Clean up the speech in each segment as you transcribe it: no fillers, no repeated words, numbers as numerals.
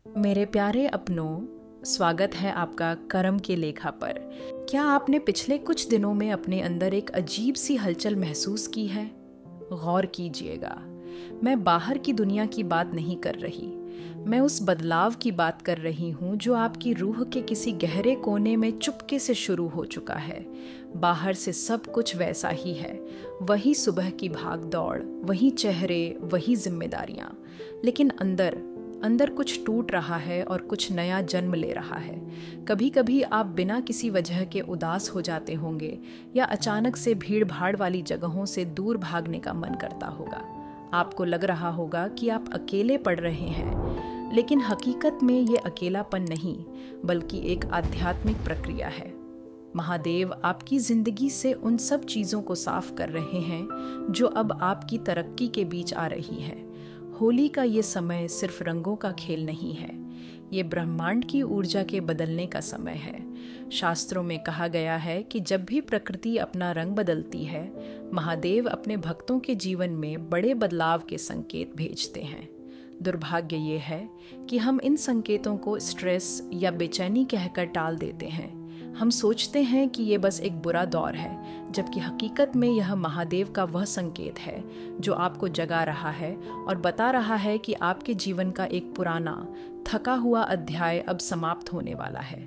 मेरे प्यारे अपनों, स्वागत है आपका कर्म के लेखा पर। क्या आपने पिछले कुछ दिनों में अपने अंदर एक अजीब सी हलचल महसूस की है? गौर कीजिएगा, मैं बाहर की दुनिया की बात नहीं कर रही। मैं उस बदलाव की बात कर रही हूँ जो आपकी रूह के किसी गहरे कोने में चुपके से शुरू हो चुका है। बाहर से सब कुछ वैसा ही है, वही सुबह की भाग दौड़, वही चेहरे, वही जिम्मेदारियाँ, लेकिन अंदर अंदर कुछ टूट रहा है और कुछ नया जन्म ले रहा है। कभी कभी आप बिना किसी वजह के उदास हो जाते होंगे या अचानक से भीड़ भाड़ वाली जगहों से दूर भागने का मन करता होगा। आपको लग रहा होगा कि आप अकेले पड़ रहे हैं, लेकिन हकीकत में ये अकेलापन नहीं, बल्कि एक आध्यात्मिक प्रक्रिया है। महादेव आपकी जिंदगी से उन सब चीज़ों को साफ कर रहे हैं जो अब आपकी तरक्की के बीच आ रही है। होली का ये समय सिर्फ रंगों का खेल नहीं है, ये ब्रह्मांड की ऊर्जा के बदलने का समय है। शास्त्रों में कहा गया है कि जब भी प्रकृति अपना रंग बदलती है, महादेव अपने भक्तों के जीवन में बड़े बदलाव के संकेत भेजते हैं। दुर्भाग्य ये है कि हम इन संकेतों को स्ट्रेस या बेचैनी कहकर टाल देते हैं। हम सोचते हैं कि ये बस एक बुरा दौर है, जबकि हकीकत में यह महादेव का वह संकेत है जो आपको जगा रहा है और बता रहा है कि आपके जीवन का एक पुराना, थका हुआ अध्याय अब समाप्त होने वाला है।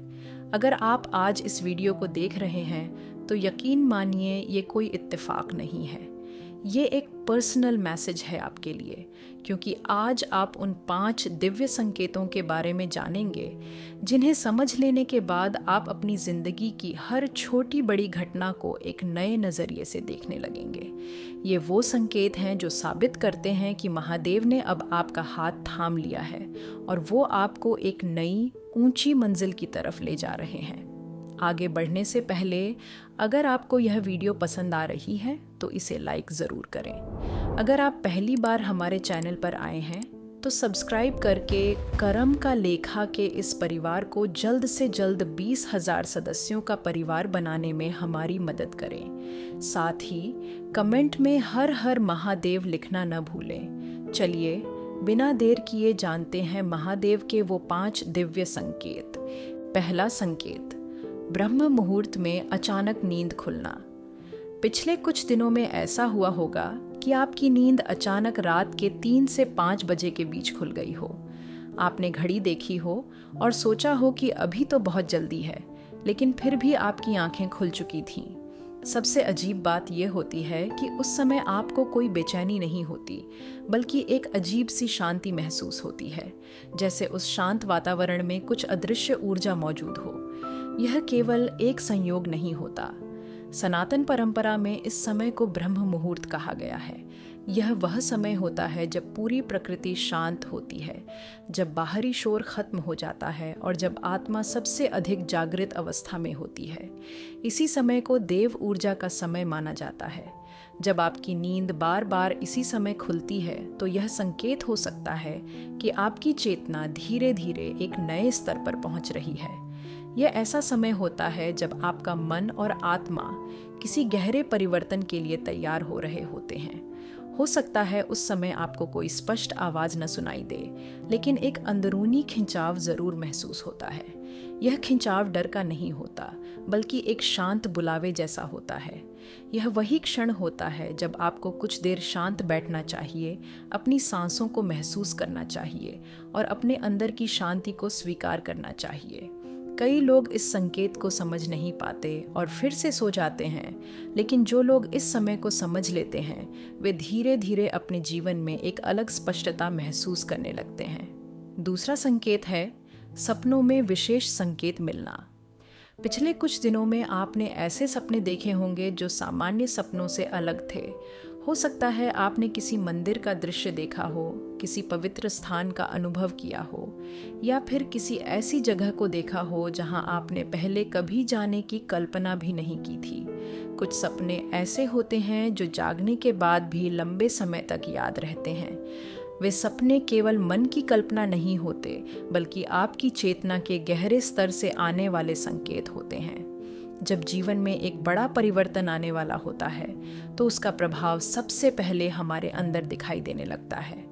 अगर आप आज इस वीडियो को देख रहे हैं, तो यकीन मानिए ये कोई इत्तेफाक नहीं है। ये एक पर्सनल मैसेज है आपके लिए, क्योंकि आज आप उन 5 दिव्य संकेतों के बारे में जानेंगे जिन्हें समझ लेने के बाद आप अपनी ज़िंदगी की हर छोटी बड़ी घटना को एक नए नज़रिए से देखने लगेंगे। ये वो संकेत हैं जो साबित करते हैं कि महादेव ने अब आपका हाथ थाम लिया है और वो आपको एक नई ऊंची मंजिल की तरफ ले जा रहे हैं। आगे बढ़ने से पहले अगर आपको यह वीडियो पसंद आ रही है तो इसे लाइक ज़रूर करें। अगर आप पहली बार हमारे चैनल पर आए हैं तो सब्सक्राइब करके कर्म का लेखा के इस परिवार को जल्द से जल्द 20,000 सदस्यों का परिवार बनाने में हमारी मदद करें। साथ ही कमेंट में हर हर महादेव लिखना न भूलें। चलिए बिना देर किए जानते हैं महादेव के वो 5 दिव्य संकेत। पहला संकेत, ब्रह्म मुहूर्त में अचानक नींद खुलना। पिछले कुछ दिनों में ऐसा हुआ होगा कि आपकी नींद अचानक रात के 3 से 5 बजे के बीच खुल गई हो। आपने घड़ी देखी हो और सोचा हो कि अभी तो बहुत जल्दी है, लेकिन फिर भी आपकी आंखें खुल चुकी थीं। सबसे अजीब बात यह होती है कि उस समय आपको कोई बेचैनी नहीं होती, बल्कि एक अजीब सी शांति महसूस होती है, जैसे उस शांत वातावरण में कुछ अदृश्य ऊर्जा मौजूद हो। यह केवल एक संयोग नहीं होता। सनातन परंपरा में इस समय को ब्रह्म मुहूर्त कहा गया है। यह वह समय होता है जब पूरी प्रकृति शांत होती है, जब बाहरी शोर खत्म हो जाता है और जब आत्मा सबसे अधिक जागृत अवस्था में होती है। इसी समय को देव ऊर्जा का समय माना जाता है। जब आपकी नींद बार बार इसी समय खुलती है, तो यह संकेत हो सकता है कि आपकी चेतना धीरे धीरे एक नए स्तर पर पहुंच रही है। यह ऐसा समय होता है जब आपका मन और आत्मा किसी गहरे परिवर्तन के लिए तैयार हो रहे होते हैं। हो सकता है उस समय आपको कोई स्पष्ट आवाज़ न सुनाई दे, लेकिन एक अंदरूनी खिंचाव ज़रूर महसूस होता है। यह खिंचाव डर का नहीं होता, बल्कि एक शांत बुलावे जैसा होता है। यह वही क्षण होता है जब आपको कुछ देर शांत बैठना चाहिए, अपनी सांसों को महसूस करना चाहिए और अपने अंदर की शांति को स्वीकार करना चाहिए। कई लोग इस संकेत को समझ नहीं पाते और फिर से सो जाते हैं, लेकिन जो लोग इस समय को समझ लेते हैं, वे धीरे धीरे अपने जीवन में एक अलग स्पष्टता महसूस करने लगते हैं। दूसरा संकेत है सपनों में विशेष संकेत मिलना। पिछले कुछ दिनों में आपने ऐसे सपने देखे होंगे जो सामान्य सपनों से अलग थे। हो सकता है आपने किसी मंदिर का दृश्य देखा हो, किसी पवित्र स्थान का अनुभव किया हो, या फिर किसी ऐसी जगह को देखा हो जहां आपने पहले कभी जाने की कल्पना भी नहीं की थी। कुछ सपने ऐसे होते हैं जो जागने के बाद भी लंबे समय तक याद रहते हैं। वे सपने केवल मन की कल्पना नहीं होते, बल्कि आपकी चेतना के गहरे स्तर से आने वाले संकेत होते हैं। जब जीवन में एक बड़ा परिवर्तन आने वाला होता है, तो उसका प्रभाव सबसे पहले हमारे अंदर दिखाई देने लगता है।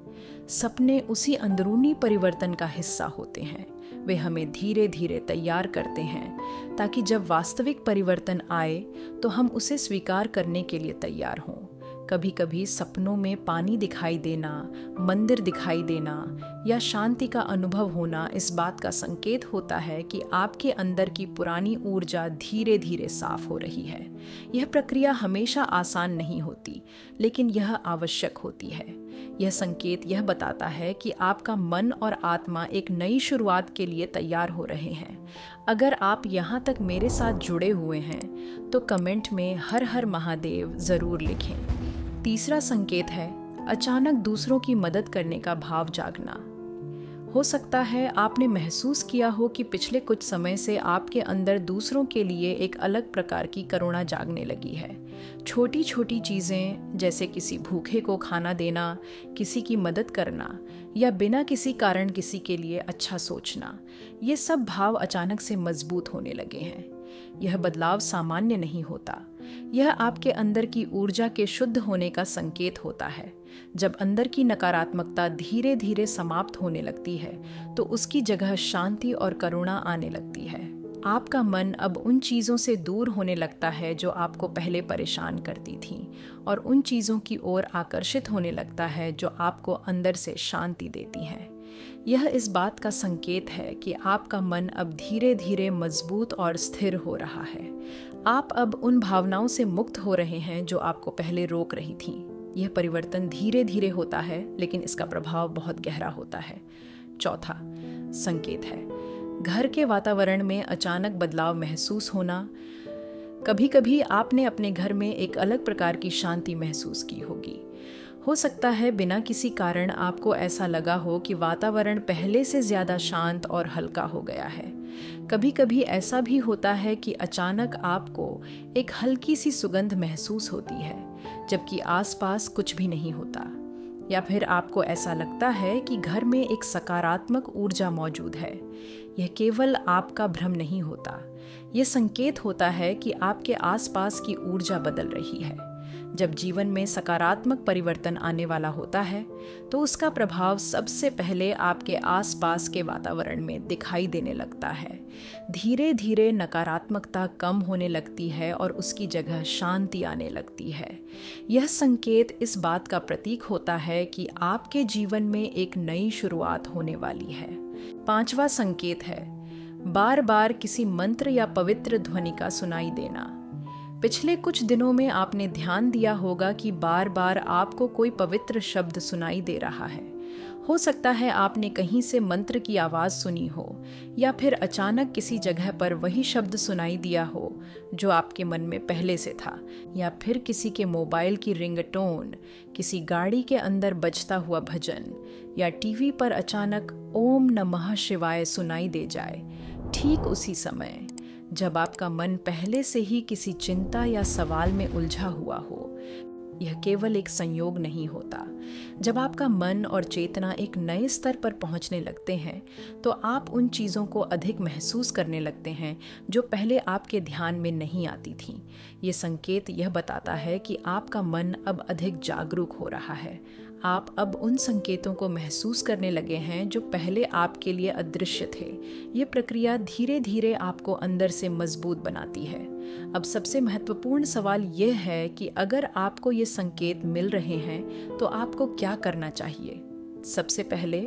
सपने उसी अंदरूनी परिवर्तन का हिस्सा होते हैं। वे हमें धीरे धीरे तैयार करते हैं ताकि जब वास्तविक परिवर्तन आए तो हम उसे स्वीकार करने के लिए तैयार हों। कभी कभी सपनों में पानी दिखाई देना, मंदिर दिखाई देना या शांति का अनुभव होना इस बात का संकेत होता है कि आपके अंदर की पुरानी ऊर्जा धीरे धीरे साफ हो रही है। यह प्रक्रिया हमेशा आसान नहीं होती, लेकिन यह आवश्यक होती है। यह संकेत यह बताता है कि आपका मन और आत्मा एक नई शुरुआत के लिए तैयार हो रहे हैं। अगर आप यहाँ तक मेरे साथ जुड़े हुए हैं तो कमेंट में हर हर महादेव ज़रूर लिखें। तीसरा संकेत है अचानक दूसरों की मदद करने का भाव जागना। हो सकता है आपने महसूस किया हो कि पिछले कुछ समय से आपके अंदर दूसरों के लिए एक अलग प्रकार की करुणा जागने लगी है। छोटी छोटी चीज़ें जैसे किसी भूखे को खाना देना, किसी की मदद करना या बिना किसी कारण किसी के लिए अच्छा सोचना, ये सब भाव अचानक से मजबूत होने लगे हैं। यह बदलाव सामान्य नहीं होता। यह आपके अंदर की ऊर्जा के शुद्ध होने का संकेत होता है। जब अंदर की नकारात्मकता धीरे धीरे समाप्त होने लगती है तो उसकी जगह शांति और करुणा आने लगती है। आपका मन अब उन चीज़ों से दूर होने लगता है जो आपको पहले परेशान करती थीं, और उन चीज़ों की ओर आकर्षित होने लगता है जो आपको अंदर से शांति देती हैं। यह इस बात का संकेत है कि आपका मन अब धीरे धीरे मजबूत और स्थिर हो रहा है। आप अब उन भावनाओं से मुक्त हो रहे हैं जो आपको पहले रोक रही थीं। यह परिवर्तन धीरे धीरे होता है, लेकिन इसका प्रभाव बहुत गहरा होता है। चौथा संकेत है घर के वातावरण में अचानक बदलाव महसूस होना। कभी कभी आपने अपने घर में एक अलग प्रकार की शांति महसूस की होगी। हो सकता है बिना किसी कारण आपको ऐसा लगा हो कि वातावरण पहले से ज़्यादा शांत और हल्का हो गया है। कभी कभी ऐसा भी होता है कि अचानक आपको एक हल्की सी सुगंध महसूस होती है, जबकि आसपास कुछ भी नहीं होता। या फिर आपको ऐसा लगता है कि घर में एक सकारात्मक ऊर्जा मौजूद है। यह केवल आपका भ्रम नहीं होता, यह संकेत होता है कि आपके आसपास की ऊर्जा बदल रही है। जब जीवन में सकारात्मक परिवर्तन आने वाला होता है तो उसका प्रभाव सबसे पहले आपके आसपास के वातावरण में दिखाई देने लगता है। धीरे धीरे नकारात्मकता कम होने लगती है और उसकी जगह शांति आने लगती है। यह संकेत इस बात का प्रतीक होता है कि आपके जीवन में एक नई शुरुआत होने वाली है। पांचवा संकेत है बार बार किसी मंत्र या पवित्र ध्वनि का सुनाई देना। पिछले कुछ दिनों में आपने ध्यान दिया होगा कि बार बार आपको कोई पवित्र शब्द सुनाई दे रहा है। हो सकता है आपने कहीं से मंत्र की आवाज़ सुनी हो, या फिर अचानक किसी जगह पर वही शब्द सुनाई दिया हो जो आपके मन में पहले से था, या फिर किसी के मोबाइल की रिंगटोन, किसी गाड़ी के अंदर बजता हुआ भजन, या टीवी पर अचानक ओम नमः शिवाय सुनाई दे जाए, ठीक उसी समय जब आपका मन पहले से ही किसी चिंता या सवाल में उलझा हुआ हो। यह केवल एक संयोग नहीं होता। जब आपका मन और चेतना एक नए स्तर पर पहुंचने लगते हैं तो आप उन चीज़ों को अधिक महसूस करने लगते हैं जो पहले आपके ध्यान में नहीं आती थीं। ये संकेत यह बताता है कि आपका मन अब अधिक जागरूक हो रहा है। आप अब उन संकेतों को महसूस करने लगे हैं जो पहले आपके लिए अदृश्य थे। ये प्रक्रिया धीरे धीरे आपको अंदर से मजबूत बनाती है। अब सबसे महत्वपूर्ण सवाल यह है कि अगर आपको ये संकेत मिल रहे हैं तो आपको क्या करना चाहिए। सबसे पहले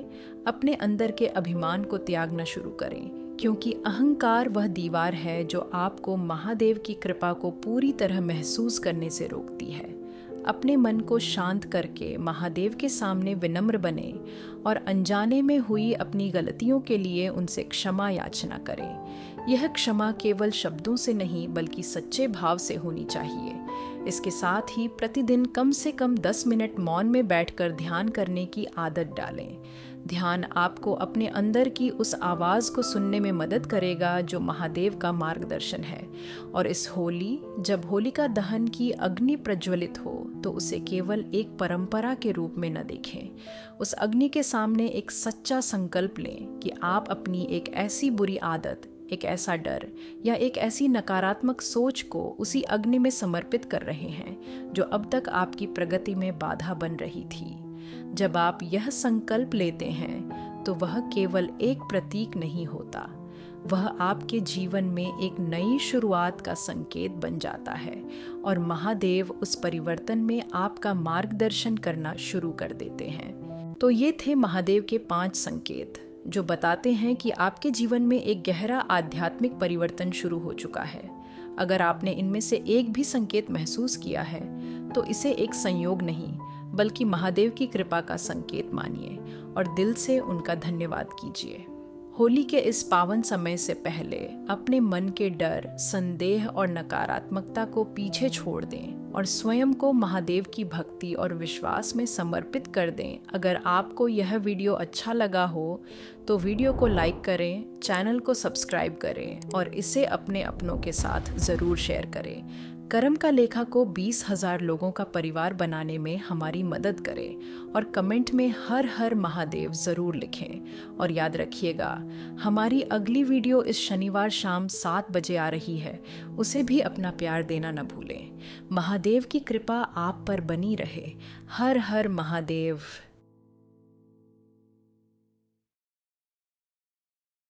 अपने अंदर के अभिमान को त्यागना शुरू करें, क्योंकि अहंकार वह दीवार है जो आपको महादेव की कृपा को पूरी तरह महसूस करने से रोकती है। अपने मन को शांत करके महादेव के सामने विनम्र बने और अनजाने में हुई अपनी गलतियों के लिए उनसे क्षमा याचना करें। यह क्षमा केवल शब्दों से नहीं बल्कि सच्चे भाव से होनी चाहिए। इसके साथ ही प्रतिदिन कम से कम 10 मिनट मौन में बैठकर ध्यान करने की आदत डालें। ध्यान आपको अपने अंदर की उस आवाज़ को सुनने में मदद करेगा जो महादेव का मार्गदर्शन है। और इस होली, जब होलिका दहन की अग्नि प्रज्वलित हो तो उसे केवल एक परंपरा के रूप में न देखें। उस अग्नि के सामने एक सच्चा संकल्प लें कि आप अपनी एक ऐसी बुरी आदत, एक ऐसा डर या एक ऐसी नकारात्मक सोच को उसी अग्नि में समर्पित कर रहे हैं जो अब तक आपकी प्रगति में बाधा बन रही थी। जब आप यह संकल्प लेते हैं तो वह केवल एक प्रतीक नहीं होता, वह आपके जीवन में एक नई शुरुआत का संकेत बन जाता है और महादेव उस परिवर्तन में आपका मार्गदर्शन करना शुरू कर देते हैं। तो ये थे महादेव के 5 संकेत जो बताते हैं कि आपके जीवन में एक गहरा आध्यात्मिक परिवर्तन शुरू हो चुका है। अगर आपने इनमें से एक भी संकेत महसूस किया है तो इसे एक संयोग नहीं बल्कि महादेव की कृपा का संकेत मानिए और दिल से उनका धन्यवाद कीजिए। होली के इस पावन समय से पहले अपने मन के डर, संदेह और नकारात्मकता को पीछे छोड़ दें और स्वयं को महादेव की भक्ति और विश्वास में समर्पित कर दें। अगर आपको यह वीडियो अच्छा लगा हो तो वीडियो को लाइक करें, चैनल को सब्सक्राइब करें और इसे अपने अपनों के साथ ज़रूर शेयर करें। कर्म का लेखा को 20,000 लोगों का परिवार बनाने में हमारी मदद करें और कमेंट में हर हर महादेव ज़रूर लिखें। और याद रखिएगा, हमारी अगली वीडियो इस शनिवार शाम 7 बजे आ रही है, उसे भी अपना प्यार देना न भूलें। महादेव की कृपा आप पर बनी रहे। हर हर महादेव।